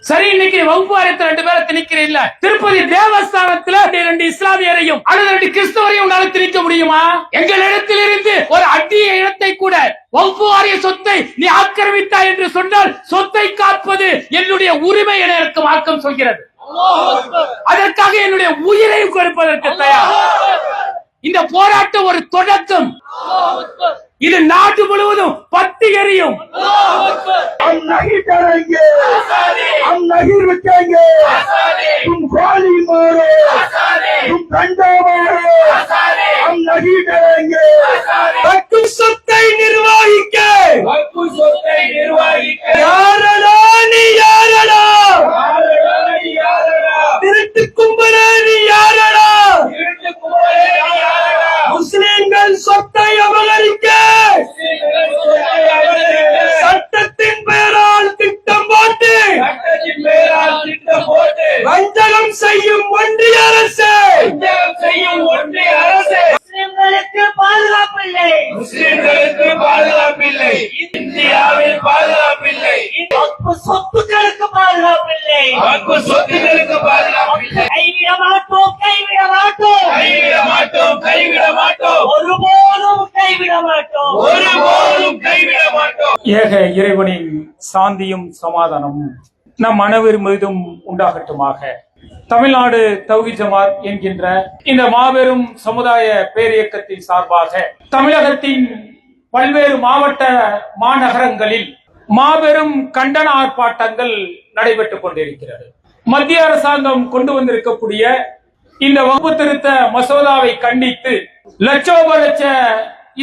சரி, இன்னைக்கு வகுப்பு வாரியத்தில் 2 பேரை திணிக்கிறீல்ல, திருப்பதி தேவஸ்தானத்துல 2 இஸ்லாமியரையும் அல்லது 2 கிறிஸ்தவரையும் உன்னால திணிக்க முடியுமா? எங்களிடத்தில் இருந்து ஒரு அட்டிய இடத்தை கூட வகுப்பு வாரிய சொத்தை நீ ஆக்கிரமித்தாய் என்று சொன்னால் சொத்தை காப்பது என்னுடைய உரிமை என எனக்கு மார்க்கம் சொல்கிறது. அதற்காக என்னுடைய உயிரையும் கொடுப்பதற்கு தயார். இந்த போராட்டம் ஒரு தொடக்கம். இது நாடு முழுவதும் பத்தி எரியும். हम नहीं डरेंगे, हम नहीं रुकेंगे, तुम गोली मारो, तुम डंडा मारो, हम नहीं डरेंगे. வக்கு சொத்தை நிர்வகிக்க யாரடா நீ, யாரடா திருட்டு கும்பலே நீ, யாரடா முஸ்லிம்கள் சொத்தை அபகரிக்க சட்டத்தின் பெயரால் திட்டம் போட்டு வஞ்சகம் செய்யும் ஒன்றிய அரசு, முஸ்லிம்களுக்கு பாதுகாப்பில்லை, முஸ்லிம்களுக்கு பாதுகாப்பில்லை, இந்தியாவில் பாதுகாப்பில்லை, வக்ஃப் சொத்துக்களுக்கு பாதுகாப்பில்லை, வக்ஃப் சொத்துக்களுக்கு பாதுகாப்பில்லை. கைவிட மாட்டோம், கைவிட மாட்டோம், கைவிட மாட்டோம், கைவிட மாட்டோம், ஒருபோதும் கைவிட மாட்டோம், ஒருபோதும் கைவிட மாட்டோம். ஏக இறைவனின் சாந்தியும் சமாதானமும் நம் அனைவர் மீதும் உண்டாகட்டுமாக. தமிழ்நாடு தௌஹீத் ஜமாத் என்கின்ற இந்த மாபெரும் சமுதாய பேரியக்கத்தின் சார்பாக தமிழகத்தின் பல்வேறு மாவட்ட மாநகரங்களில் மாபெரும் கண்டன ஆர்ப்பாட்டங்கள் நடைபெற்றுக் கொண்டிருக்கிறது. மத்திய அரசாங்கம் கொண்டு வந்திருக்கக்கூடிய இந்த வகுப்பு திருத்த மசோதாவை கண்டித்து லட்சோப லட்ச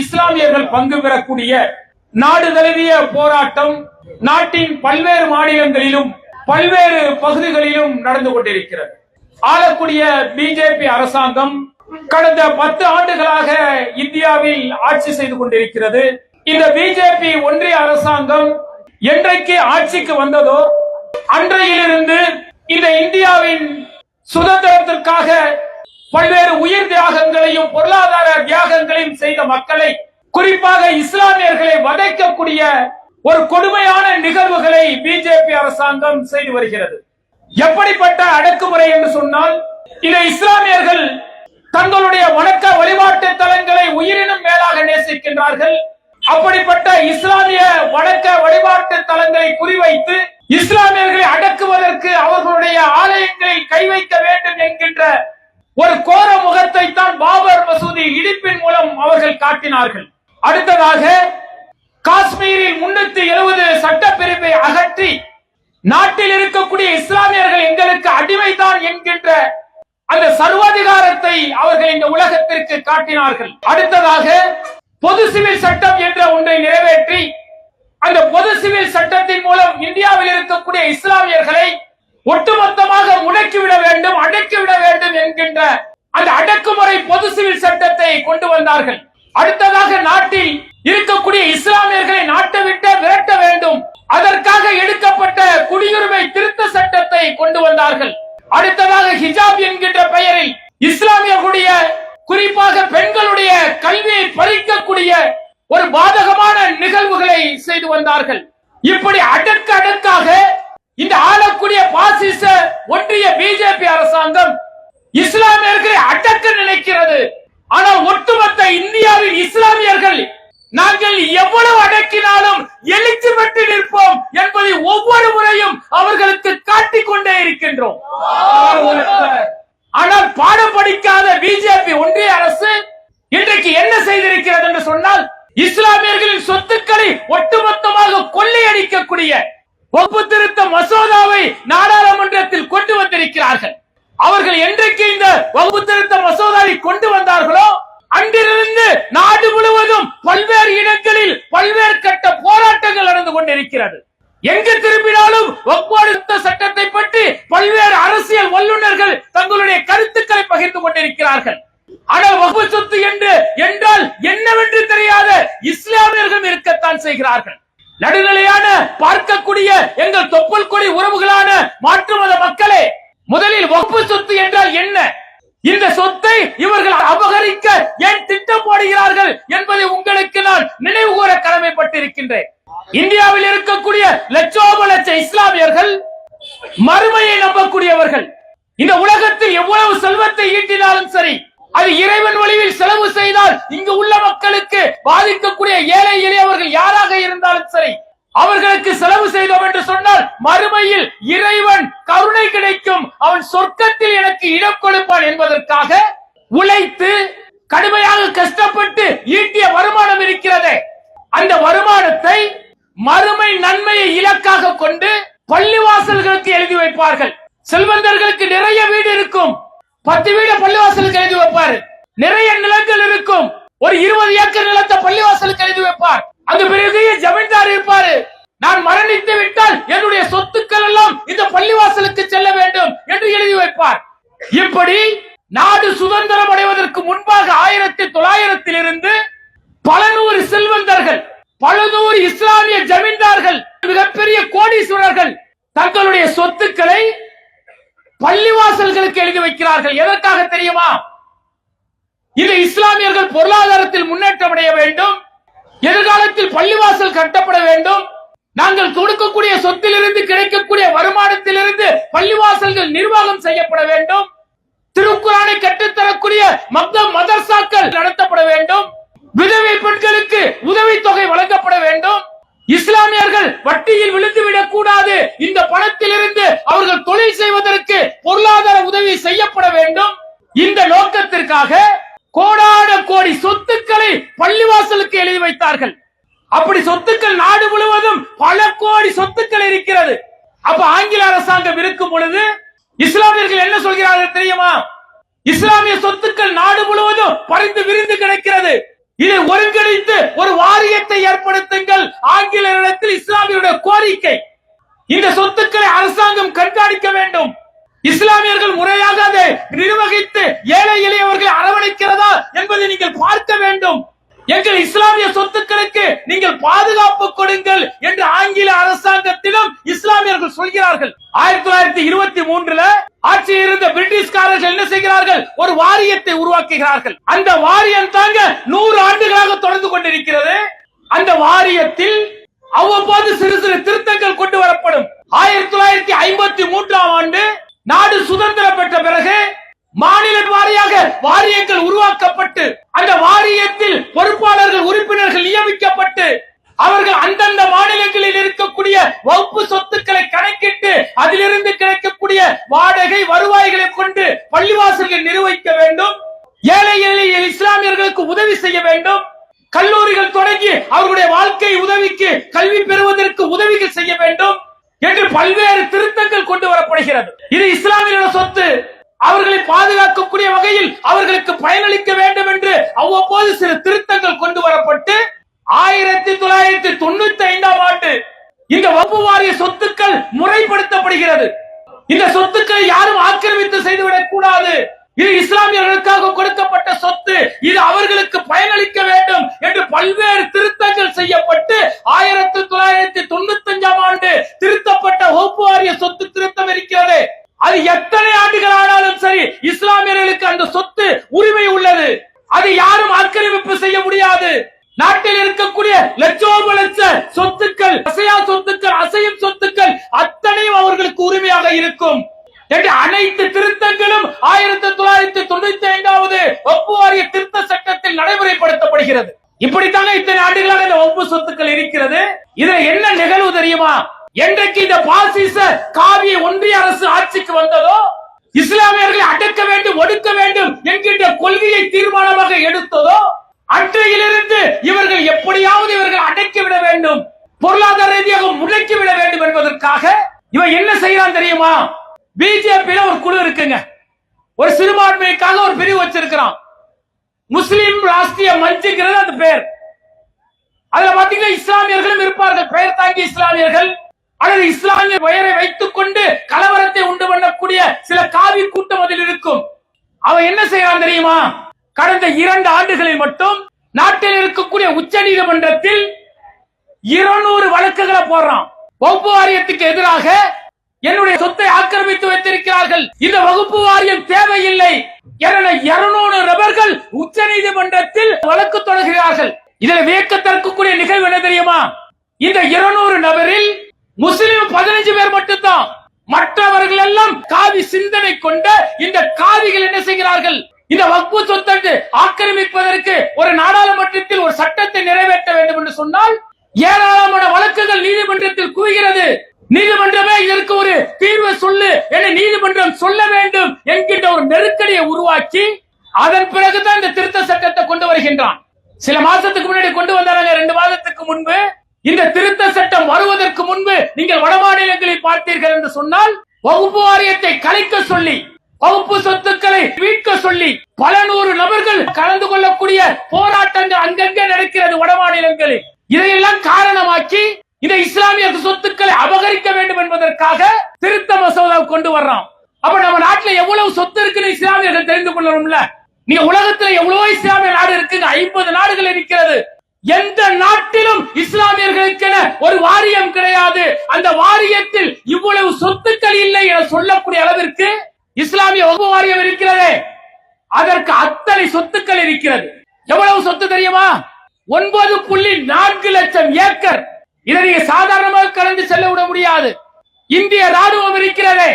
இஸ்லாமியர்கள் பங்கு பெறக்கூடிய நாடு தழுவிய போராட்டம் நாட்டின் பல்வேறு மாநிலங்களிலும் பல்வேறு பகுதிகளிலும் நடந்து கொண்டிருக்கிறது. ஆளக்கூடிய பிஜேபி அரசாங்கம் கடந்த 10 ஆண்டுகளாக இந்தியாவில் ஆட்சி செய்து கொண்டிருக்கிறது. இந்த பிஜேபி ஒன்றிய அரசாங்கம் என்றைக்கு ஆட்சிக்கு வந்ததோ அன்றையிலிருந்து இந்த இந்தியாவின் சுதந்திரத்திற்காக பல்வேறு உயிர் தியாகங்களையும் பொருளாதார தியாகங்களையும் செய்த மக்களை, குறிப்பாக இஸ்லாமியர்களை வதைக்கக்கூடிய ஒரு கொடுமையான நிகழ்வுகளை பிஜேபி அரசாங்கம் செய்து வருகிறது. எப்படிப்பட்ட அடக்குமுறை என்று சொன்னால், இந்த இஸ்லாமியர்கள் தங்களுடைய வணக்க வழிபாட்டு தலங்களை உயிரினும் மேலாக நேசிக்கின்றார்கள். அப்படிப்பட்ட இஸ்லாமிய வணக்க வழிபாட்டு தலங்களை குறிவைத்து இஸ்லாமியர்களை அடக்குவதற்கு அவர்களுடைய ஆலயங்களில் கை வைக்க வேண்டும் என்கின்ற ஒரு கோர முகத்தை தான் பாபர் மசூதி இடிப்பின் மூலம் அவர்கள் காட்டினார்கள். அடுத்ததாக காஷ்மீரில் 370 சட்டப்பிரிவை அகற்றி நாட்டில் இருக்கக்கூடிய இஸ்லாமியர்கள் எங்களுக்கு அடிமைதான் என்கின்ற அந்த சர்வாதிகாரத்தை அவர்கள் இந்த உலகத்திற்கு காட்டினார்கள். அடுத்ததாக பொது சிவில் சட்டம் என்ற ஒன்றை நிறைவேற்றி அந்த பொது சிவில் சட்டத்தின் மூலம் இந்தியாவில் இருக்கக்கூடிய இஸ்லாமியர்களை ஒட்டுமொத்தமாக முடக்கிவிட வேண்டும், அடக்கிவிட வேண்டும் என்கின்ற அந்த அடக்குமுறை பொது சிவில் சட்டத்தை கொண்டு வந்தார்கள். அடுத்ததாக நாட்டில் இருக்கக்கூடிய இஸ்லாமியர்களை நாட்டை விட்டு விரட்ட வேண்டும், அதற்காக எடுக்கப்பட்ட குடியுரிமை திருத்த சட்டத்தை கொண்டு வந்தார்கள். அடுத்ததாக ஹிஜாப் என்கின்ற பெயரில் இஸ்லாமியர்களுடைய குறிப்பாக பெண்களுடைய கல்வியை பறிக்கக்கூடிய ஒரு பாதகமான நிகழ்வுகளை செய்து வந்தார்கள். இப்படி அடுக்காக இந்த ஆளக்கூடிய பாசிச ஒன்றிய பிஜேபி அரசாங்கம் இஸ்லாமியர்களை அடக்க நினைக்கிறது. ஆனால் ஒட்டுமொத்த இந்தியாவில் இஸ்லாமியர்கள் நாங்கள் எவ்வளவு அடக்கினாலும் எழுச்சி பெற்று நிற்போம் என்பதை ஒவ்வொரு முறையும் அவர்களுக்கு காட்டிக் கொண்டே இருக்கின்றோம். ஆனால் பாடம் படிக்காத பிஜேபி ஒன்றிய அரசு இன்றைக்கு என்ன செய்திருக்கிறது என்று சொன்னால், இஸ்லாமியர்களின் சொத்துக்களை ஒட்டுமொத்தமாக கொள்ளையடிக்கக்கூடிய வகுப்பு திருத்த மசோதாவை நாடாளுமன்றத்தில் கொண்டு வந்திருக்கிறார்கள். அவர்கள் என்றைக்கு இந்த வகுப்பு திருத்த மசோதாவை கொண்டு வந்தார்களோ அன்றிலிருந்து நாடு முழுவதும் பல்வேறு இடங்களில் பல்வேறு கட்ட போராட்டங்கள் நடந்து கொண்டிருக்கிறது. எங்கு திரும்பினாலும் வக்ஃப் திருத்த சட்டத்தை பற்றி பல்வேறு அரசியல் வல்லுநர்கள் தங்களுடைய கருத்துக்களை பகிர்ந்து கொண்டிருக்கிறார்கள். ஆனால் வக்ஃப் சொத்து என்றால் என்னவென்று தெரியாத இஸ்லாமியர்கள் இருக்கத்தான் செய்கிறார்கள். நடுநிலையான பார்க்கக்கூடிய எங்கள் தொப்புள் கொடி உறவுகளான மாற்று மத மக்களே, முதலில் வக்ஃப் சொத்து என்றால் என்ன, இந்த சொத்தை இவர்கள் அபகரிக்க ஏன் திட்டம் போடுகிறார்கள் என்பதை உங்களுக்கு நான் நினைவு கூற கடமைப்பட்டிருக்கின்றேன். இந்தியாவில் இருக்கக்கூடிய லட்சோப லட்ச இஸ்லாமியர்கள் மறுமையை நம்பக்கூடியவர்கள். இந்த உலகத்தில் எவ்வளவு செல்வத்தை ஈட்டினாலும் சரி, அது இறைவன் வழியில் செலவு செய்தால் இங்கு உள்ள மக்களுக்கு பாதிக்கக்கூடிய ஏழை எளியவர்கள் யாராக இருந்தாலும் சரி, அவர்களுக்கு செலவு செய்தோம் என்று சொன்னால் மறுமையில் இறைவன் கருணை கிடைக்கும், அவன் சொர்க்கத்தில் எனக்கு இடம் கொடுப்பான் என்பதற்காக உழைத்து கடுமையாக கஷ்டப்பட்டு ஈட்டிய வருமானம் இருக்கிறதே, அந்த வருமானத்தை மறுமை நன்மையை இலக்காக கொண்டு பள்ளிவாசல்களுக்கு எழுதி வைப்பார்கள். செல்வந்தர்களுக்கு நிறைய வீடு இருக்கும், 10 வீடு பள்ளிவாசலுக்கு எழுதி வைப்பார். நிறைய நிலங்கள் இருக்கும், ஒரு 20 ஏக்கர் நிலத்தை பள்ளிவாசலுக்கு எழுதி வைப்பார். அங்கு பெரிய ஜமீன்தார் இருப்பாரு. நான் மரணித்து விட்டால் என்னுடைய சொத்துக்கள் எல்லாம் இந்த பள்ளிவாசலுக்கு செல்ல வேண்டும் என்று எழுதி வைப்பார். இப்படி நாடு சுதந்திரம் அடைவதற்கு முன்பாக 1900 இருந்து பல நூறு செல்வந்தர்கள், பல நூறு இஸ்லாமிய ஜமீன்தார்கள், மிகப்பெரிய கோடீஸ்வரர்கள் தங்களுடைய சொத்துக்களை பள்ளிவாசல்களுக்கு எழுதி வைக்கிறார்கள். எதற்காக தெரியுமா? இது இஸ்லாமியர்கள் பொருளாதாரத்தில் முன்னேற்றம் அடைய வேண்டும், எதிர்காலத்தில் பள்ளிவாசல் கட்டப்பட வேண்டும், நாங்கள் கொடுக்கக்கூடிய சொத்திலிருந்து கிடைக்கக்கூடிய வருமானத்திலிருந்து பள்ளிவாசல்கள் நிர்வாகம் செய்யப்பட வேண்டும், திருக்குரானை கற்றுத்தரக்கூடிய மக்தப் மதரசாக்கள் நடத்தப்பட வேண்டும், விதவை பெண்களுக்கு உதவித்தொகை வழங்கப்பட வேண்டும், இஸ்லாமியர்கள் வட்டியில் விழுந்துவிடக் கூடாது, இந்த பணத்திலிருந்து அவர்கள் தொழில் செய்வதற்கு பொருளாதார உதவி செய்யப்பட வேண்டும். இந்த நோக்கத்திற்காக கோடான கோடி சொத்துக்களை பள்ளிவாசலுக்கு எழுதி வைத்தார்கள். அப்படி சொத்துக்கள் நாடு முழுவதும் பல கோடி சொத்துக்கள் இருக்கிறது. அப்ப ஆங்கில அரசாங்கம் இருக்கும் பொழுது இஸ்லாமியர்கள் என்ன சொல்கிறார்கள் தெரியுமா? இஸ்லாமிய சொத்துக்கள் நாடு முழுவதும் பறிந்து விரிந்து கிடக்கிறது, இதை ஒருங்கிணைத்து ஒரு வாரியத்தை ஏற்படுத்துங்கள். ஆங்கிலேயரிடத்தில் இஸ்லாமியருடைய கோரிக்கை. இந்த சொத்துக்களை அரசாங்கம் கண்காணிக்க வேண்டும், இஸ்லாமியர்கள் முறையாக அதை நிர்வகித்து ஏழை எளியவர்களை அரவணைக்கிறதா என்பதை நீங்கள் பார்க்க வேண்டும். எங்கள் இஸ்லாமிய சொத்துக்களுக்கு நீங்கள் பாதுகாப்பு கொடுங்கள் என்று ஆங்கில அரசாங்கத்திலும் இஸ்லாமியர்கள் சொல்கிறார்கள். 1923 ஆட்சியில் இருந்த பிரிட்டிஷ்காரர்கள் என்ன செய்கிறார்கள்? ஒரு வாரியத்தை உருவாக்குகிறார்கள். அந்த வாரியம் தாங்க 100 ஆண்டுகளாக தொடர்ந்து கொண்டிருக்கிறது. அந்த வாரியத்தில் அவ்வப்போது சிறு சிறு திருத்தங்கள் கொண்டு வரப்படும். 1953 ஆண்டு நாடு சுதந்திரம் பெற்ற பிறகு மாநில வாரியாக வாரியங்கள் உருவாக்கப்பட்டு அந்த வாரியத்தில் பொறுப்பாளர்கள் உறுப்பினர்கள் நியமிக்கப்பட்டு அவர்கள் அந்தந்த மாநிலங்களில் இருக்கக்கூடிய வகுப்பு சொத்துக்களை கணக்கிட்டு அதிலிருந்து கிடைக்கக்கூடிய வாடகை வருவாய்களை கொண்டு பள்ளிவாசல்கள் நிர்வகிக்க வேண்டும், ஏழை எளிய இஸ்லாமியர்களுக்கு உதவி செய்ய வேண்டும், கல்லூரிகள் தொடங்கி அவர்களுடைய வாழ்க்கை உதவிக்கு கல்வி பெறுவதற்கு உதவிகள் செய்ய வேண்டும் என்று பல்வேறு திருத்தங்கள் கொண்டு வரப்படுகிறது. இது இஸ்லாமியர்களோட சொத்து, அவர்களை பாதுகாக்கக்கூடிய வகையில் அவர்களுக்கு பயனளிக்க வேண்டும் என்று அவ்வப்போது சில திருத்தங்கள் கொண்டு வரப்பட்டு 1995 ஆண்டு இந்த வகுப்பு வாரிய சொத்துக்கள் முறைப்படுத்தப்படுகிறது. இந்த சொத்துக்களை யாரும் ஆக்கிரமித்து செய்துவிடக் கூடாது, இது இஸ்லாமியர்களுக்காக கொடுக்கப்பட்ட சொத்து, இது அவர்களுக்கு பயனளிக்க வேண்டும் என்று பல்வேறு திருத்தங்கள் செய்யப்பட்டு 1995 ஆண்டு திருத்தப்பட்ட வகுப்பு வாரிய சொத்து திருத்தம் இருக்கிறது. அது எத்தனை ஆண்டுகள் ஆனாலும் சரி இஸ்லாமியர்களுக்கு அந்த சொத்து உரிமை உள்ளது, அதை யாரும் ஆக்கிரமிப்பு செய்ய முடியாது. நாட்டில் இருக்கக்கூடிய லட்சோப லட்ச சொத்துக்கள், அசையா சொத்துக்கள், அசையும் சொத்துக்கள் அத்தனையும் அவர்களுக்கு உரிமையாக இருக்கும் என்று அனைத்து திருத்தங்களும் 1995 வகுப்பு வாரிய திருத்த சட்டத்தில் நடைமுறைப்படுத்தப்படுகிறது. இப்படித்தாங்க இத்தனை ஆண்டுகளாக இந்த வகுப்பு சொத்துக்கள் இருக்கிறது. இதுல என்ன நிகழ்வு தெரியுமா? என்றைக்கு இந்த பாசிச காவிய ஒன்றிய அரசு ஆட்சிக்கு வந்ததோ, இஸ்லாமியர்களை அடக்க வேண்டும், ஒடுக்க வேண்டும் என்கின்ற கொள்கையை தீர்மானமாக எடுத்ததோ, அன்றையிலிருந்து இவர்கள் எப்படியாவது இவர்கள் அடக்கிவிட வேண்டும், பொருளாதார ரீதியாக முடக்கிவிட வேண்டும் என்பதற்காக இவன் என்ன செய்யறான் தெரியுமா? பிஜேபியில ஒரு குழு இருக்குங்க, ஒரு சிறுபான்மைக்காக ஒரு பிரிவு வச்சிருக்கிறான், முஸ்லிம் ராஷ்டிரிய மஞ்சுங்கிறது அந்த பேர். அதுல பாத்தீங்கன்னா இஸ்லாமியர்களும் இருப்பார்கள், பெயர் தாங்கி இஸ்லாமியர்கள் அல்லது இஸ்லாமிய பெயரை வைத்துக் கொண்டு கலவரத்தை உண்டு பண்ணக்கூடிய சில காவி கூட்டம் அதில் இருக்கும். அவன் என்ன செய்யறான் தெரியுமா? கடந்த 2 ஆண்டுகளில் மட்டும் நாட்டில் இருக்கக்கூடிய உச்ச நீதிமன்றத்தில் 200 வழக்குகளை போடுறான். வகுப்பு வாரியத்துக்கு எதிராக என்னுடைய சொத்தை ஆக்கிரமித்து வைத்திருக்கிறார்கள், இந்த வகுப்பு வாரியம் தேவையில்லை என 200 நபர்கள் உச்ச நீதிமன்றத்தில் வழக்கு தொடர்கிறார்கள். இதில் வியக்கத்தற்கக்கூடிய நிகழ்வு என்ன தெரியுமா? இந்த 200 நபரில் முஸ்லிம் 15 பேர் மட்டும்தான். மற்றவர்கள் எல்லாம் காவி சிந்தனை கொண்ட இந்த காவிகள் என்ன செய்கிறார்கள்? இந்த வக்பு சொத்தை ஆக்கிரமிப்பதற்கு ஒரு நாடாளுமன்றத்தில் ஒரு சட்டத்தை நிறைவேற்ற வேண்டும் என்று சொன்னால் ஏராளமான வழக்குகள் நீதிமன்றத்தில் குவிகிறது. நீதிமன்றமே இதற்கு ஒரு தீர்வு சொல்லு என நீதிமன்றம் சொல்ல வேண்டும் என்கின்ற ஒரு நெருக்கடியை உருவாக்கி அதன் பிறகுதான் இந்த திருத்த சட்டத்தை கொண்டு வருகின்றான். சில மாசத்துக்கு முன்னாடி கொண்டு வந்தாங்க, 2 மாதத்துக்கு முன்பு. இந்த திருத்த சட்டம் வருவதற்கு முன்பு நீங்கள் வட மாநிலங்களில் பார்த்தீர்கள் என்று சொன்னால் வகுப்பு வாரியத்தை கலைக்க சொல்லி, வகுப்பு சொத்துக்களை மீட்க சொல்லி பல நூறு நபர்கள் கலந்து கொள்ளக்கூடிய போராட்டங்கள் அங்கங்கே நடக்கிறது வட மாநிலங்களில். இதையெல்லாம் காரணமாக்கி இந்த இஸ்லாமிய சொத்துக்களை அபகரிக்க வேண்டும் என்பதற்காக திருத்த மசோதா கொண்டு வர்றோம். அப்ப நம்ம நாட்டுல எவ்வளவு சொத்து இருக்குன்னு இஸ்லாமியர்கள் தெரிந்து கொள்ளணும்ல. நீங்க உலகத்துல எவ்வளவு இஸ்லாமிய நாடு இருக்குங்க, 50 நாடுகள் இருக்கிறது. எந்த நாட்டிலும் இஸ்லாமியர்களுக்கென ஒரு வாரியம் கிடையாது. அந்த வாரியத்தில் இவ்வளவு சொத்துக்கள் இல்லை என சொல்லக்கூடிய அளவிற்கு இஸ்லாமிய வகுப்பு வாரியம் இருக்கிறது. அதற்கு அத்தனை சொத்துக்கள் இருக்கிறது. எவ்வளவு சொத்து தெரியுமா? 9.4 லட்சம் ஏக்கர். இதை நீங்க சாதாரணமாக கடந்து செல்ல விட முடியாது. இந்திய ராணுவம் இருக்கிறது,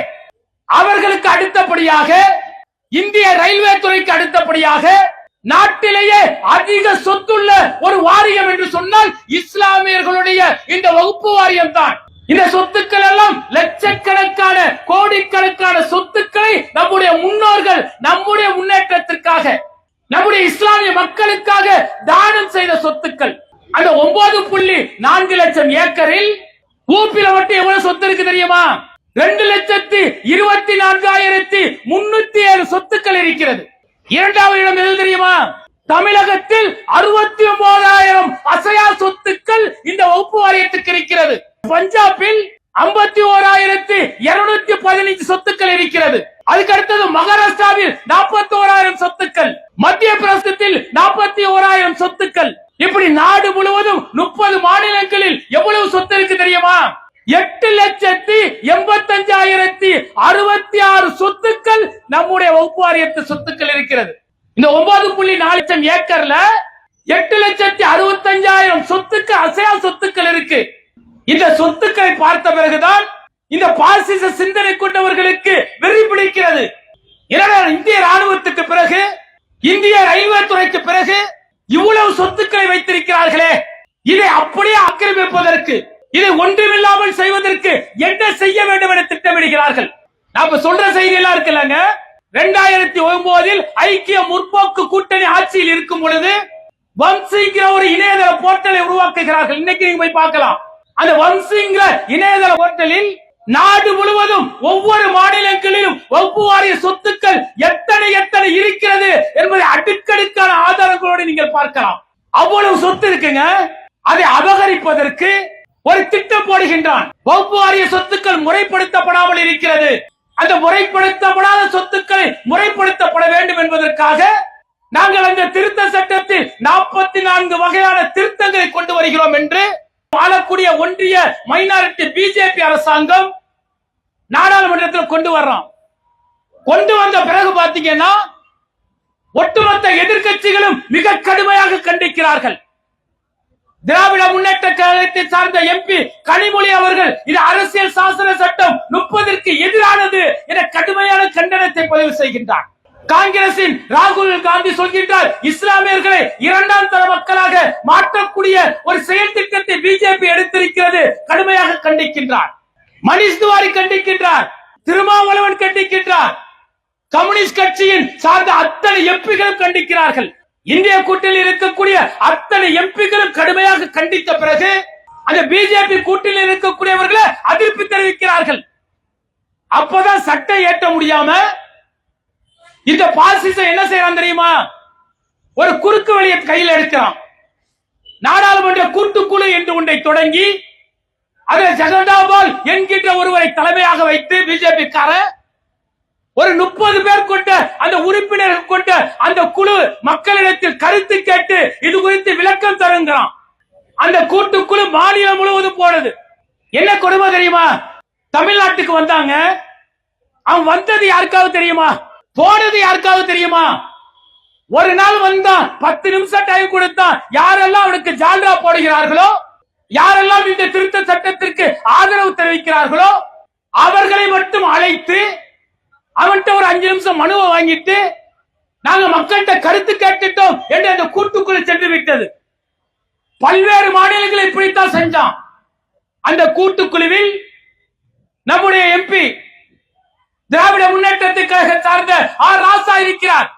அவர்களுக்கு அடுத்தபடியாக இந்திய ரயில்வே துறைக்கு அடுத்தபடியாக நாட்டிலேயே அதிக சொத்துள்ள ஒரு வாரியம் என்று சொன்னால் இஸ்லாமியர்களுடைய இந்த வகுப்பு வாரியம் தான். இந்த சொத்துக்கள் எல்லாம் லட்சக்கணக்கான கோடிக்கணக்கான சொத்துக்களை நம்முடைய முன்னோர்கள் நம்முடைய முன்னேற்றத்திற்காக நம்முடைய இஸ்லாமிய மக்களுக்காக தானம் செய்த சொத்துக்கள். அந்த 9.4 லட்சம் ஏக்கரில் ஊப்பில மட்டும் எவ்வளவு சொத்து இருக்கு தெரியுமா? 2,24,307 சொத்துக்கள் இருக்கிறது. இரண்டாவது இடம் எது தெரியுமா? தமிழகத்தில் 69,000 அசையா சொத்துக்கள் இந்த வகுப்பு வாரியத்துக்கு இருக்கிறது. பஞ்சாபில் 51,215 சொத்துக்கள் இருக்கிறது. அதுக்கு அடுத்தது மகாராஷ்டிராவில் 41,000 சொத்துக்கள், மத்திய பிரதேசத்தில் 41,000 சொத்துக்கள். இப்படி நாடு முழுவதும் 30 மாநிலங்களில் எவ்வளவு சொத்து இருக்கு தெரியுமா? 8,85,066 சொத்துக்கள் நம்முடைய வகுப்பு வாரியத்து சொத்துக்கள் இருக்கிறது. இந்த 9.4 லட்சம் ஏக்கர்ல 8,65,000 சொத்துக்கு அசையா சொத்துக்கள் இருக்கு. இந்த சொத்துக்களை பார்த்த பிறகுதான் இந்த பாசிச சிந்தனை கொண்டவர்களுக்கு வெறி பிடிக்கிறது. இந்திய ராணுவத்துக்கு பிறகு, இந்திய ரயில்வே துறைக்கு பிறகு இவ்வளவு சொத்துக்களை வைத்திருக்கிறார்களே, இதை அப்படியே ஆக்கிரமிப்பதற்கு, இதை ஒன்றுமில்லாமல் செய்வதற்கு என்ன செய்ய வேண்டும் என திட்டமிடுகிறார்கள். நாம சொல்ற செய்தி எல்லாம் இருக்குல்லங்க. 2009 ஐக்கிய முற்போக்கு கூட்டணி ஆட்சியில் இருக்கும் பொழுது வம்சிங்கிற ஒரு இணையதள போர்ட்டலை உருவாக்குகிறார்கள். இன்னைக்கு நீங்க போய் பார்க்கலாம். அந்த வம்சிங்கிற இணையதள போர்ட்டலில் நாடு முழுவதும் ஒவ்வொரு மாநிலங்களிலும் வகுப்பு வாரிய சொத்துக்கள் எத்தனை இருக்கிறது என்பதை அடுக்கடுக்கான ஆதாரங்களோடு நீங்கள் பார்க்கலாம். அவ்வளவு சொத்து இருக்குங்க. அதை அபகரிப்பதற்கு ஒரு திட்டம் போடுகின்றான். வகுப்பு வாரிய சொத்துக்கள் முறைப்படுத்தப்படாமல் இருக்கிறது. அந்த முறைப்படுத்தப்படாத சொத்துக்களை முறைப்படுத்தப்பட வேண்டும் என்பதற்காக நாங்கள் அந்த திருத்த சட்டத்தில் 44 வகையான திருத்தங்களை கொண்டு வருகிறோம் என்று ஆளக்கூடிய ஒன்றிய மைனாரிட்டி பிஜேபி அரசாங்கம் நாடாளுமன்றத்தில் கொண்டு வர்றோம். கொண்டு வந்த பிறகு பாத்தீங்கன்னா ஒட்டுமொத்த எதிர்க்கட்சிகளும் மிக கடுமையாக கண்டிக்கிறார்கள். திராவிட முன்னேற்ற கழகத்தை சார்ந்த எம்பி கனிமொழி அவர்கள் இது அரசியல் சாசன சட்டம் 30ற்கு எதிரானது என கடுமையான கண்டனத்தை பதிவு செய்கின்றார். காங்கிரசின் ராகுல் காந்தி சொல்கின்றார், இஸ்லாமியர்களை 2ஆம் தர மக்களாக மாற்றக்கூடிய ஒரு செயல் திட்டத்தை பிஜேபி எடுத்திருக்கிறது. கடுமையாக கண்டிக்கின்றார். மணிஷ் திவாரி கண்டிக்கின்றார். திருமாவளவன் கண்டிக்கின்றார். கம்யூனிஸ்ட் கட்சியின் சார்ந்த அத்தனை எம்பிகளும் கண்டிக்கிறார்கள். இந்திய கூட்டணியில் இருக்கக்கூடிய அத்தனை எம்பிகளும் கடுமையாக கண்டித்த பிறகு அந்த பிஜேபி கூட்டணியில் இருக்கக்கூடியவர்களை அதிருப்தி தெரிவிக்கிறார்கள். அப்பதான் சட்டம் ஏற்ற முடியாம இந்த பாசிசம் என்ன செய்யறான் தெரியுமா? ஒரு குறுக்கு வழியை கையில் எடுக்கிறான். நாடாளுமன்ற கூட்டுக்குழு என்று ஒன்றை தொடங்கி அதில் ஜெகதாபால் என்கின்ற ஒருவரை தலைமையாக வைத்து பிஜேபி கார ஒரு 30 பேர் கொண்ட அந்த உறுப்பினர்கள் கொண்ட அந்த குழு மக்களிடத்தில் கருத்து கேட்டு இது குறித்து விளக்கம் தருங்கிறான். அந்த கூட்டுக்குழு மாநிலம் முழுவதும் போனது. என்ன கொடுமை தெரியுமா? தமிழ்நாட்டுக்கு வந்தாங்க. அவன் வந்தது யாருக்காவது தெரியுமா? போனது யாருக்காவது தெரியுமா? ஒரு நாள் வந்தான், 10 நிமிஷம் டைம் கொடுத்தான். யாரெல்லாம் அவனுக்கு ஜால்ரா போடுகிறார்களோ, யாரெல்லாம் இந்த திருத்த சட்டத்திற்கு ஆதரவு தெரிவிக்கிறார்களோ, அவர்களை மட்டும் அழைத்து அவன்கிட்ட ஒரு 5 நிமிஷம் மனுவை வாங்கிட்டு நாங்க மக்கள்கிட்ட கருத்து கேட்டுட்டோம் என்று அந்த கூட்டுக்குழு சென்று விட்டது. பல்வேறு மாநிலங்களை இப்படித்தான் செஞ்சான். அந்த கூட்டுக்குழுவில் நம்முடைய எம்பி திராவிட முன்னேற்றத்துக்கு கழக சார்ந்த ஆர் ராசா இருக்கிறார்.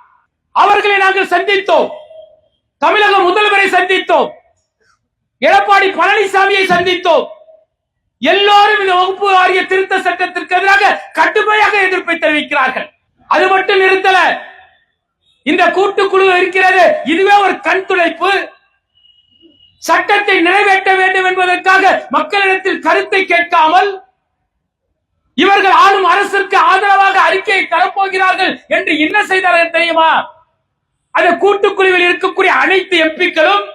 அவர்களை நாங்கள் சந்தித்தோம். தமிழக முதல்வரை சந்தித்தோம். எடப்பாடி பழனிசாமியை சந்தித்தோம். எல்லோரும் இந்த வகுப்பு வாரிய திருத்த சட்டத்திற்கு எதிராக கடுமையாக எதிர்ப்பை தெரிவிக்கிறார்கள். அது மட்டும் நிறுத்தல, இந்த கூட்டுக்குழு இருக்கிறது, இதுவே ஒரு கண் துடைப்பு. சட்டத்தை நிறைவேற்ற வேண்டும் என்பதற்காக மக்களிடத்தில் கருத்தை கேட்காமல் இவர்கள் ஆளும் அரசிற்கு ஆதரவாக அறிக்கையை தரப்போகிறார்கள் என்று என்ன செய்தார்கள் தெரியுமா? அந்த கூட்டுக்குழுவில் இருக்கக்கூடிய அனைத்து எம்பிக்களும்,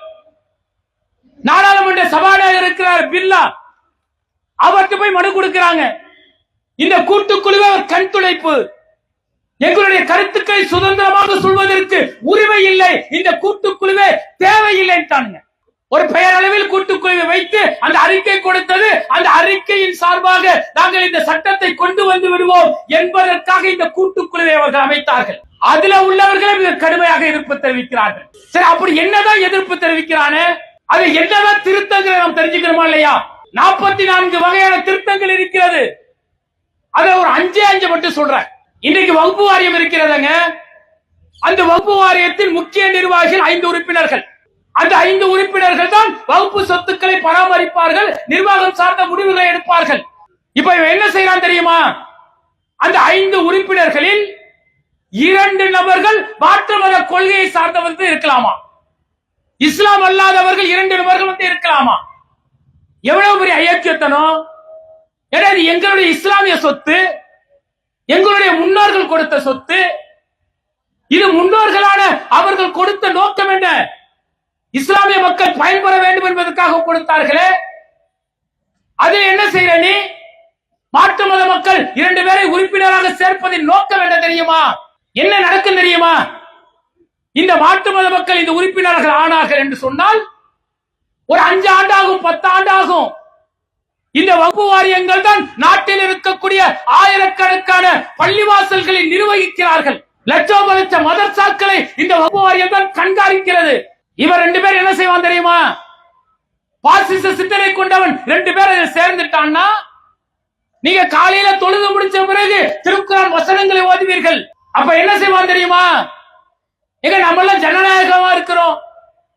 நாடாளுமன்ற சபாநாயகர் இருக்கிறார் பில்லா, அவருக்கு போய் மனு கொடுக்கிறாங்க. இந்த கூட்டுக்குழுவே ஒரு கண் துடைப்பு, எங்களுடைய கருத்துக்களை சுதந்திரமாக சொல்வதற்கு உரிமை இல்லை, இந்த கூட்டுக்குழுவே தேவையில்லைன்ட்டானுங்க. ஒரு பெயரளவில் கூட்டுக்குழுவை வைத்து அந்த அறிக்கை கொடுத்தது, அந்த அறிக்கையின் சார்பாக நாங்கள் இந்த சட்டத்தை கொண்டு வந்து விடுவோம் என்பதற்காக இந்த கூட்டுக்குழுவை அவர்கள் அமைத்தார்கள். அதுல உள்ளவர்களை மிக கடுமையாக எதிர்ப்பு தெரிவிக்கிறார்கள். சரி, அப்படி என்னதான் எதிர்ப்பு தெரிவிக்கிறானே, அது என்னதான் திருத்தங்களை நாம் தெரிஞ்சுக்கணுமா இல்லையா? 44 வகையான திருத்தங்கள் இருக்கிறது. அதுல ஒரு 5 மட்டும் சொல்றேன். இன்னைக்கு வகுப்பு வாரியம் இருக்கிறதுங்க. அந்த வகுப்பு வாரியத்தின் முக்கிய நிர்வாகிகள் 5 உறுப்பினர்கள். அந்த 5 உறுப்பினர்கள் தான் வகுப்பு சொத்துக்களை பராமரிப்பார்கள், நிர்வாகம் சார்ந்த முடிவுகளை எடுப்பார்கள். இப்ப இவன் என்ன செய்யறான் தெரியுமா? அந்த 5 உறுப்பினர்களில் 2 நபர்கள் மாற்று மத கொள்கையை சார்ந்தவர்கள் இருக்கலாமா, இஸ்லாம் அல்லாதவர்கள் 2 நபர்கள் வந்து இருக்கலாமா? எவ்வளவு பெரிய அயோக்கியத்தனம்! ஏன்னா இது எங்களுடைய இஸ்லாமிய சொத்து, எங்களுடைய முன்னோர்கள் கொடுத்த சொத்து. இது முன்னோர்களான அவர்கள் கொடுத்த நோக்கம் என்ன? இஸ்லாமிய மக்கள் பயன்பெற வேண்டும் என்பதற்காக கொடுத்தார்களே. அது என்ன செய்யற நீ? மாற்று மத மக்கள் 2 பேரை உறுப்பினராக சேர்ப்பதின் நோக்கம் என்ன தெரியுமா? என்ன நடக்கும் தெரியுமா? இந்த மாற்று மத மக்கள் இந்த உறுப்பினர்கள் ஆனார்கள் என்று சொன்னால் ஒரு 5 ஆண்டாகும், 10 ஆண்டாகும். இந்த வகுப்பு வாரியங்கள் தான் நாட்டில் இருக்கக்கூடிய ஆயிரக்கணக்கான பள்ளிவாசல்களை நிர்வகிக்கிறார்கள். லட்சம் லட்ச மதர்சாக்களை இந்த வகுப்பு வாரியம் தான் கண்காணிக்கிறது. இவர் 2 பேர் என்ன செய்வான் தெரியுமா? பாசிச சிந்தனை கொண்டவன் 2 பேர் சேர்ந்துட்டான்னா, நீங்க காலையில தொழுது முடிச்ச பிறகு திருக்குறான் வசனங்களை ஓதுவீர்கள். அப்ப என்ன செய்வான் தெரியுமா? எங்க நம்ம எல்லாம் ஜனநாயகமா இருக்கிறோம்,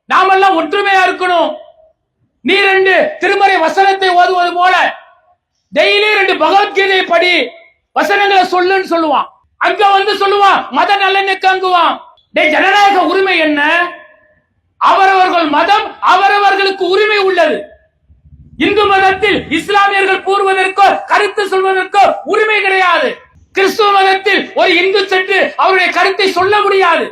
நாம எல்லாம் ஒற்றுமையா இருக்கணும், நீ 2 திருமறை வசனத்தை ஓதுவது போல டெய்லி 2 பகவத்கீதை படி, வசனங்களை சொல்லுன்னு சொல்லுவான். அங்க வந்து சொல்லுவான் மத நல்லெண்ணெய்க்கு அங்குவான். ஜனநாயக உரிமை என்ன? அவரவர்கள் மதம் அவரவர்களுக்கு உரிமை உள்ளது. இந்து மதத்தில் இஸ்லாமியர்கள் கூறுவதற்கோ கருத்து சொல்வதற்கோ உரிமை கிடையாது. கிறிஸ்துவ மதத்தில் ஒரு இந்து சென்று அவருடைய கருத்தை சொல்ல முடியாது.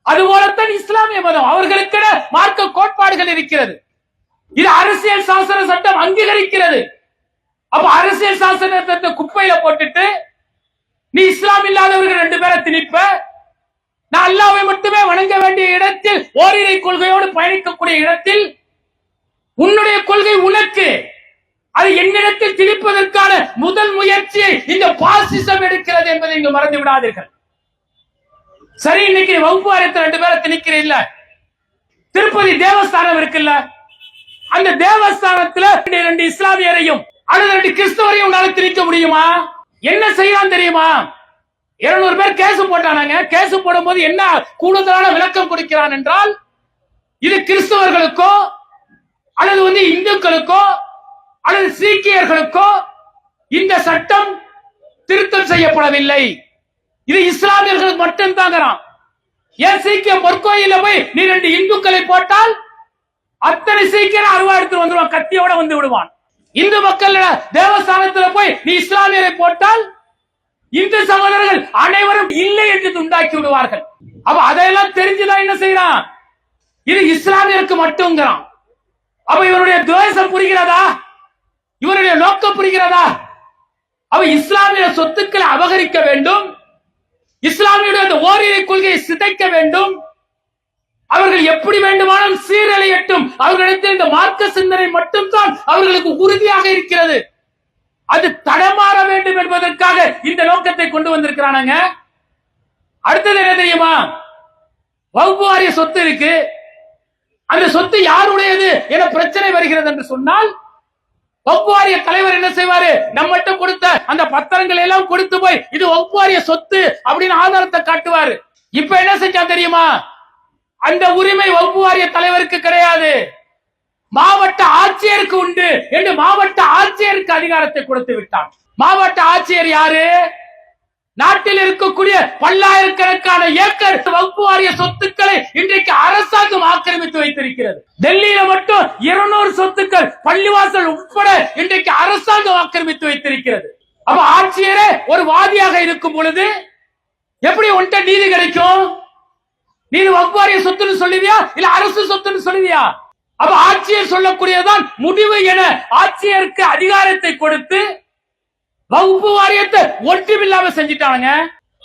அதுபோலத்தான் இஸ்லாமிய மதம், அவர்களுக்கென மார்க்க கோட்பாடுகள் இருக்கிறது. இது அரசியல் சாசன சட்டம் அங்கீகரிக்கிறது. அப்ப அரசியல் சாசன சட்டத்தை குப்பையில போட்டுட்டு நீ இஸ்லாம் இல்லாதவர்கள் 2 பேரை திணிப்ப, நான் அல்லாஹ்வை மட்டுமே வணங்க வேண்டிய இடத்தில், ஓரிரை கொள்கையோடு பயணிக்கக்கூடிய இடத்தில் உன்னுடைய கொள்கை உனக்கு, அது என்னிடத்தில் திணிப்பதற்கான முதல் முயற்சியை இந்த பாசிசம் எடுக்கிறது என்பதை இங்கு மறந்து விடாதீர்கள். சரி, இன்னைக்கு வகுப்பு வாரியத்தில் 2 பேரை திணிக்கிறீல்ல, திருப்பதி தேவஸ்தானம் இருக்குல்ல, அந்த தேவஸ்தானத்துல 2 இஸ்லாமியரையும் அல்லது 2 கிறிஸ்தவரையும் உன்னால திணிக்க முடியுமா? என்ன செய்யலாம் தெரியுமா? 200 பேர் கேஸ் போட்டானாங்க. கேஸ் போடும்போது என்ன கூடுதலான விளக்கம் கொடுக்கிறான் என்றால், இது கிறிஸ்தவர்களுக்கோ அல்லது இந்துக்களுக்கோ அல்லது சீக்கியர்களுக்கோ இந்த சட்டம் திருத்தம் செய்யப்படவில்லை, இது இஸ்லாமியர்களுக்கு மட்டும் தாங்கிறான். ஏன் சீக்கிய பொற்கோயில போய் நீ 2 இந்துக்களை போட்டால் அத்தனை சீக்கிரம் அருவா எடுத்து வந்துடுவான், கத்தியோட வந்து விடுவான். இந்து மக்கள் தேவஸ்தானத்துல போய் நீ இஸ்லாமியரை போட்டால் இந்து சகோதரர்கள் அனைவரும் இல்லை என்று உண்டாக்கி விடுவார்கள். அப்ப அதையெல்லாம் தெரிஞ்சுதான் என்ன செய்யறான்? இது இஸ்லாமியருக்கு மட்டும்ங்கிறான். அப்ப இவருடைய துவேஷம் புரிகிறதா? இவருடைய நோக்கம் புரிகிறதா? அவ இஸ்லாமிய சொத்துக்களை அபகரிக்க வேண்டும், இஸ்லாமியுடைய ஓரிரை கொள்கையை சிதைக்க வேண்டும், அவர்கள் எப்படி வேண்டுமானாலும் சீரழியட்டும், அவர்களிடத்தில் இந்த மார்க்க சிந்தனை மட்டும்தான் அவர்களுக்கு உறுதியாக இருக்கிறது. அது தடமாற வேண்டும் என்பதற்காக இந்த நோக்கத்தை கொண்டு வந்திருக்கிறானுங்க. அடுத்தது என்ன தெரியுமா? வகுப்பு வாரிய சொத்து இருக்கு. அந்த சொத்து யாருடையது என பிரச்சனை வருகிறது என்று சொன்னால் வகுப்பு வாரிய தலைவர் என்ன செய்வாரு? நம்மகிட்ட கொடுத்த அந்த பத்திரங்கள் எல்லாம் கொடுத்து போய் இது வகுப்பு வாரிய சொத்து அப்படின்னு ஆதாரத்தை காட்டுவாரு. இப்ப என்ன செஞ்சா தெரியுமா? அந்த உரிமை வகுப்பு வாரிய தலைவருக்கு கிடையாது, மாவட்ட ஆட்சியருக்கு உண்டு என்று மாவட்ட ஆட்சியருக்கு அதிகாரத்தை கொடுத்து விட்டார். மாவட்ட ஆட்சியர் யாரு? நாட்டில் இருக்கக்கூடிய பல்லாயிரக்கணக்கான ஏக்கர் வகுப்பு வாரிய சொத்துக்களை இன்றைக்கு அரசாங்கம் ஆக்கிரமித்து வைத்திருக்கிறது. டெல்லியில மட்டும் 200 சொத்துக்கள் பள்ளிவாசல் உட்பட இன்றைக்கு அரசாங்கம் ஆக்கிரமித்து வைத்திருக்கிறது. அப்ப ஆட்சியரே ஒரு வாதியாக இருக்கும் பொழுது எப்படி உன்கிட்ட நீதி கிடைக்கும்? நீதி வகுப்பு வாரிய சொத்துன்னு சொல்லுவியா இல்ல அரசு சொத்துன்னு சொல்லுவியா? அப்ப ஆட்சியர் சொல்லக்கூடியதான் முடிவு என ஆட்சியருக்கு அதிகாரத்தை கொடுத்து வகுப்பு வாரியத்தை ஒன்றுமில்லாம செஞ்சிட்டாங்க.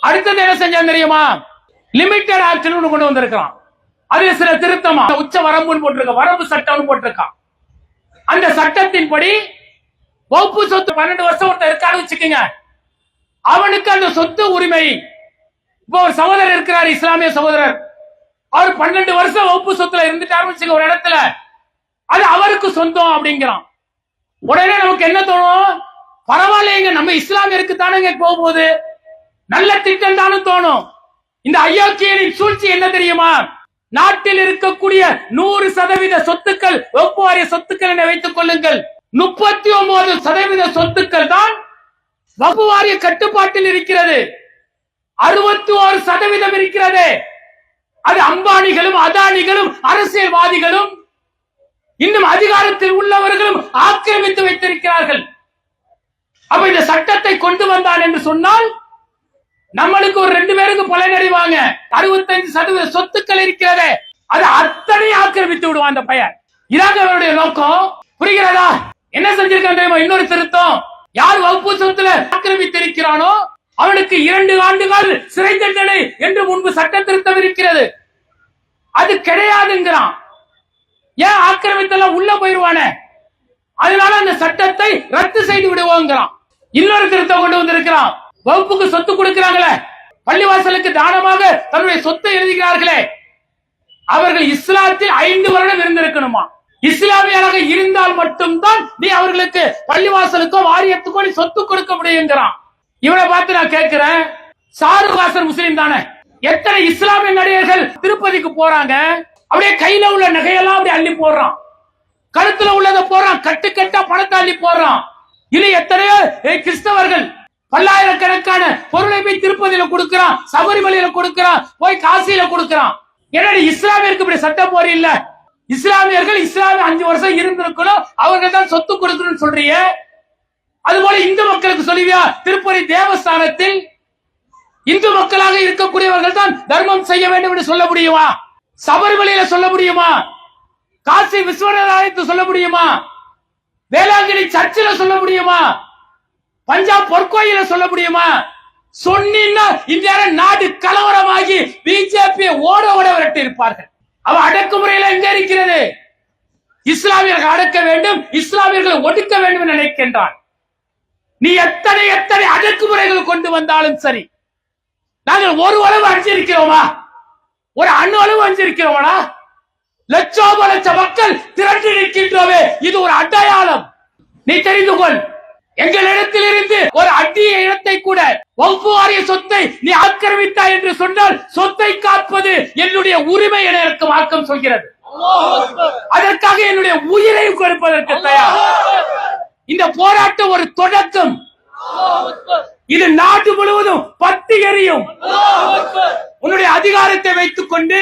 அடுத்தது என்ன செஞ்சாங்க தெரியுமா? லிமிடெட் ஆக்ட் கொண்டு வந்திருக்கான். அதுல சில திருத்தமா உச்ச வரம்புன்னு போட்டிருக்க, வரம்பு சட்டம்னு போட்டிருக்கான். அந்த சட்டத்தின்படி வகுப்பு சொத்து 12 வருஷம் ஒருத்தர் இருக்கான்னு வச்சுக்கோங்க, அவனுக்கு அந்த சொத்து உரிமை. இப்போ ஒரு சகோதரர் இருக்கிறார், இஸ்லாமிய சகோதரர். அவர் 12 வருஷம் வகுப்பு சொத்துல இருந்துட்டாருன்னு வச்சுக்க ஒரு இடத்துல, அது அவருக்கு சொந்தம் அப்படிங்கிறான். உடனே நமக்கு என்ன தோணும்? பரவாயில்லைங்க, நம்ம இஸ்லாமியருக்கு தானே போகும்போது நல்ல திட்டம் தானே தோணும். இந்த அயோக்கியரின் சூழ்ச்சி என்ன தெரியுமா? நாட்டில் இருக்கக்கூடிய 100% சொத்துக்கள் வகுப்பு வாரிய சொத்துக்கள் என வைத்துக் கொள்ளுங்கள். 39% சொத்துக்கள் தான் வகுப்பு வாரிய கட்டுப்பாட்டில் இருக்கிறது. 61% இருக்கிறது. அது அம்பானிகளும் அதானிகளும் அரசியல்வாதிகளும் இன்னும் அதிகாரத்தில் உள்ளவர்களும் ஆக்கிரமித்து வைத்திருக்கிறார்கள். அப்ப இந்த சட்டத்தை கொண்டு வந்தான் என்று சொன்னால் நம்மளுக்கு ஒரு 2 பேருக்கு பலனடைவாங்க. 65% சொத்துக்கள் இருக்கிறது, அது அத்தனை ஆக்கிரமித்து விடுவான் அந்த பையன். இதாக அவருடைய நோக்கம். புரிகிறதா? என்ன செஞ்சிருக்கான் தெரியுமா? இன்னொரு திருத்தம். யார் வகுப்பு சொத்துல ஆக்கிரமித்திருக்கிறானோ அவனுக்கு 2 ஆண்டுகள் சிறை தண்டனை என்று முன்பு சட்ட திருத்தம் இருக்கிறது. அது கிடையாதுங்கிறான். ஏன்? ஆக்கிரமித்தெல்லாம் உள்ள போயிருவானே, அதனால அந்த சட்டத்தை ரத்து செய்து விடுவோங்கிறான். இன்னொரு திருத்தம் கொண்டு வந்திருக்கிறான். வகுப்புக்கு சொத்து கொடுக்கிறாங்களே, பள்ளிவாசலுக்கு தானமாக தன்னுடைய சொத்தை எழுதுகிறார்களே, அவர்கள் இஸ்லாத்தில் 5 வருடம் இருந்திருக்கணுமா? இஸ்லாமியராக இருந்தால் மட்டும்தான் நீ அவர்களுக்கு பள்ளிவாசலுக்கோ வாரியத்துக்கோ நீ சொத்து கொடுக்க முடியுங்கிறான். இவனை பார்த்து நான் கேட்கிறேன், சாருகாசன் முஸ்லீம் தானே? எத்தனை இஸ்லாமிய நடிகர்கள் திருப்பதிக்கு போறாங்க, அப்படியே கையில உள்ள நகையெல்லாம் அப்படி அள்ளி போடுறான், கழுத்துல உள்ளதை போடுறான், கட்டு கட்டா பணத்தை அள்ளி போடுறான். இது எத்தனையோ கிறிஸ்தவர்கள் பல்லாயிரக்கணக்கான பொருளை போய் திருப்பதியில கொடுக்கிறான், சபரிமலையில கொடுக்கிறான், போய் காசியில கொடுக்கிறான். என்னடி இஸ்லாமியருக்கு இப்படி சட்டம் போற இல்ல? இஸ்லாமியர்கள் இஸ்லாமிய 5 வருஷம் இருந்திருக்கணும், அவர்கள் தான் சொத்து கொடுக்கணும்னு சொல்றீங்க. அதுபோல இந்து மக்களுக்கு சொல்லுவியா? திருப்பதி தேவஸ்தானத்தில் இந்து மக்களாக இருக்கக்கூடியவர்கள் தான் தர்மம் செய்ய வேண்டும் என்று சொல்ல முடியுமா? சபரிமலையில சொல்ல முடியுமா? காசி விஸ்வநாத ஆலயத்தில் சொல்ல முடியுமா? வேளாங்கண்ணி சர்ச்சில் சொல்ல முடியுமா? பஞ்சாப் பொற்கோயில சொல்ல முடியுமா? சொன்னீங்கன்னா இந்த நாடு கலவரமாகி பிஜேபி ஓட விரட்டி இருப்பார்கள். அவ அடக்குமுறையில எங்க இருக்கிறது? இஸ்லாமியர்கள் அடக்க வேண்டும், இஸ்லாமியர்களை ஒடுக்க வேண்டும் என்று நினைக்கின்றான். நீ எத்தனை எத்தனை அடக்குமுறைகள் கொண்டு வந்தாலும் சரி, நாங்கள் ஒரு அளவு அஞ்சிருக்கிறோமா? ஒரு அணு அளவு அஞ்சிருக்கிறோமா? லட்சோப லட்ச மக்கள் திரண்டு நிற்கின்றோமே, இது ஒரு அடையாளம். நீ தெரிந்து கொள், எங்களிடத்தில் இருந்து ஒரு அடிய இடத்தை கூட வகுப்பு வாரிய சொத்தை நீ ஆக்கிரமித்தாய் என்று சொன்னால் சொத்தை காப்பது என்னுடைய உரிமை என எனக்கு மார்க்கம் சொல்கிறது. அதற்காக என்னுடைய உயிரை கொடுப்பதற்கு தயார். இந்த போராட்டம் ஒரு தொடக்கம். இது நாடு முழுவதும் பத்தி எரியும். உன்னுடைய அதிகாரத்தை வைத்துக் கொண்டு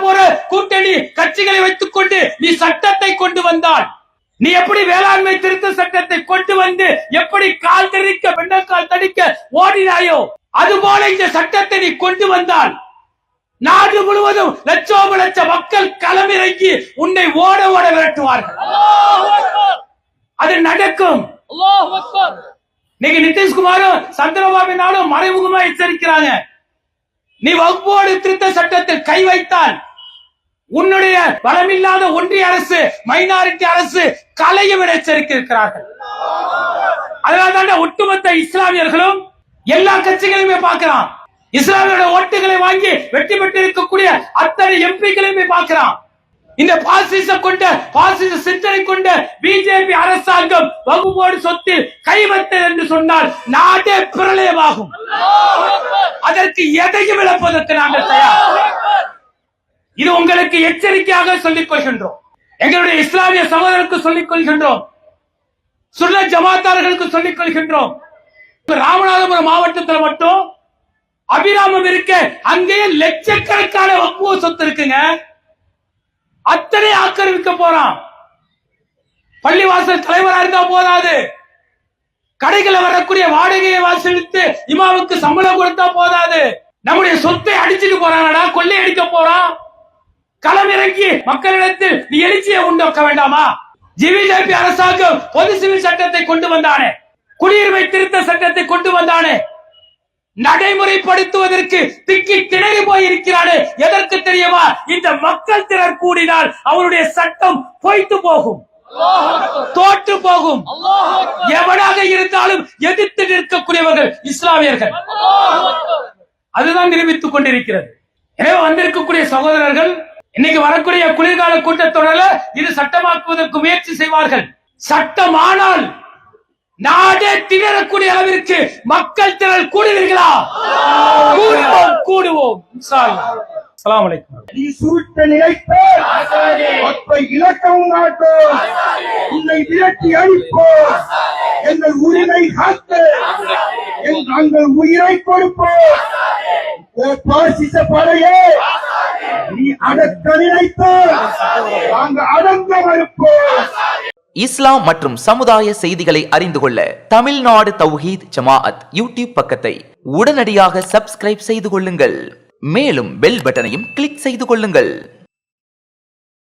போற கூட்டணி கட்சிகளை வைத்துக் கொண்டு நீ சட்டத்தை கொண்டு வந்தால், நீ எப்படி வேளாண்மை திருத்த சட்டத்தை கொண்டு வந்து எப்படி கால் தடிக்க பெண்ணக்கால் தடிக்க ஓடினாயோ, அதுபோல இந்த சட்டத்தை நீ கொண்டு வந்தால் நாடு முழுவதும் லட்சோப லட்ச மக்கள் களமிறங்கி உன்னை ஓட விரட்டுவார்கள். அது நடக்கும். இன்னைக்கு நிதிஷ்குமாரும் சந்திரபாபு நாடும் மறைமுகமா எச்சரிக்கிறாங்க. நீ வகுப்போடு திருத்த சட்டத்தில் கை வைத்தால் உன்னுடைய பலமில்லாத ஒன்றிய அரசு மைனாரிட்டி அரசு கலையும் எச்சரிக்கிறார்கள். அதனால ஒட்டுமொத்த இஸ்லாமியர்களும் எல்லா கட்சிகளையுமே பார்க்கிறான். இஸ்லாமியோட ஓட்டுகளை வாங்கி வெற்றி பெற்று இருக்கக்கூடிய அத்தனை எம்பிக்களையுமே பார்க்கிறான். இந்த பாசிச சிந்தனை கொண்ட பிஜேபி அரசாங்கம் வகுப்போடு சொத்தில் கைவத்தல் என்று சொன்னால் நாடே பிரளயமாகும். அதற்கு எதையும் இழப்பதற்கு நாங்கள் தயார். இது உங்களுக்கு எச்சரிக்கையாக சொல்லிக் கொள்கின்றோம். எங்களுடைய இஸ்லாமிய சகோதரருக்கு சொல்லிக் கொள்கின்றோம். சுன்ன ஜமாத்தார்களுக்கு சொல்லிக் கொள்கின்றோம். ராமநாதபுரம் மாவட்டத்தில் மட்டும் அபிராமம் இருக்க அங்கேயே லட்சக்கணக்கான வக்குவ சொத்து இருக்குங்க. அத்தனை ஆக்கிரமிக்க போறான். பள்ளிவாசல் தலைவரா இருந்தா போதாது, கடைகளை வரக்கூடிய வாடகையை வாசலித்து இமாவுக்கு சம்பளம் கொடுத்தா போதாது, நம்முடைய சொத்தை அடிச்சுட்டு போறானடா, கொள்ளை அடிக்க போறான். களமிறங்கி மக்களிடத்தில் நீ எழுச்சியை உண்டாக்க வேண்டாமா? பிஜேபி அரசாங்கம் பொது சிவில் சட்டத்தை கொண்டு வந்தானே, குடியுரிமை திருத்த சட்டத்தை கொண்டு வந்தானே, நடைமுறைப்படுத்துவதற்கு திக்கி திணறி போய் இருக்கிறானே. எதற்கு தெரியுமா? இந்த மக்கள் திரள் கூடினால் அவருடைய சட்டம் பொய்த்து போகும், தோற்று போகும். எவனாக இருந்தாலும் எதிர்த்து நிற்கக்கூடியவர்கள் இஸ்லாமியர்கள். அதுதான் நிரூபித்துக் கொண்டிருக்கிறது. எனவே வந்திருக்கக்கூடிய சகோதரர்கள் இன்னைக்கு வரக்கூடிய குளிர்கால கூட்டத்தொடரில் இது சட்டமாக்குவதற்கு முயற்சி செய்வார்கள். சட்டமானால் நாடே திணறக்கூடிய அளவிற்கு மக்கள் திரள் கூடுவீர்களா? கூடுவோம். அஸ்ஸலாமு அலைக்கும். நீ சுருட்ட நினைத்த அப்ப இலக்கவும் மாட்டோம், உன்னை விரட்டி அழிப்போம், எங்கள் உரிமை காக்க நாங்கள் உயிரை கொடுப்போம். ஓ பாசிச படையே, நீ அடக்க நினைத்த நாங்கள் அடங்க மறுப்போம். இஸ்லாம் மற்றும் சமுதாய செய்திகளை அறிந்து கொள்ள தமிழ்நாடு தௌஹீத் ஜமாஅத் யூடியூப் பக்கத்தை உடனடியாக சப்ஸ்கிரைப் செய்து கொள்ளுங்கள். மேலும் பெல் பட்டனையும் கிளிக் செய்து கொள்ளுங்கள்.